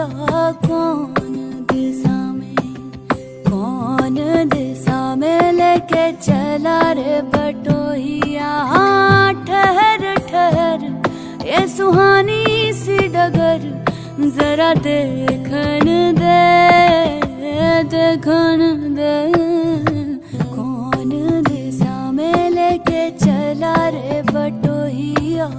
बटोहिया कौन दिशा में लेके चला रे बटोहिया। हाँ ठहर ठहर ये सुहानी सी डगर जरा देखन दे देखन दे।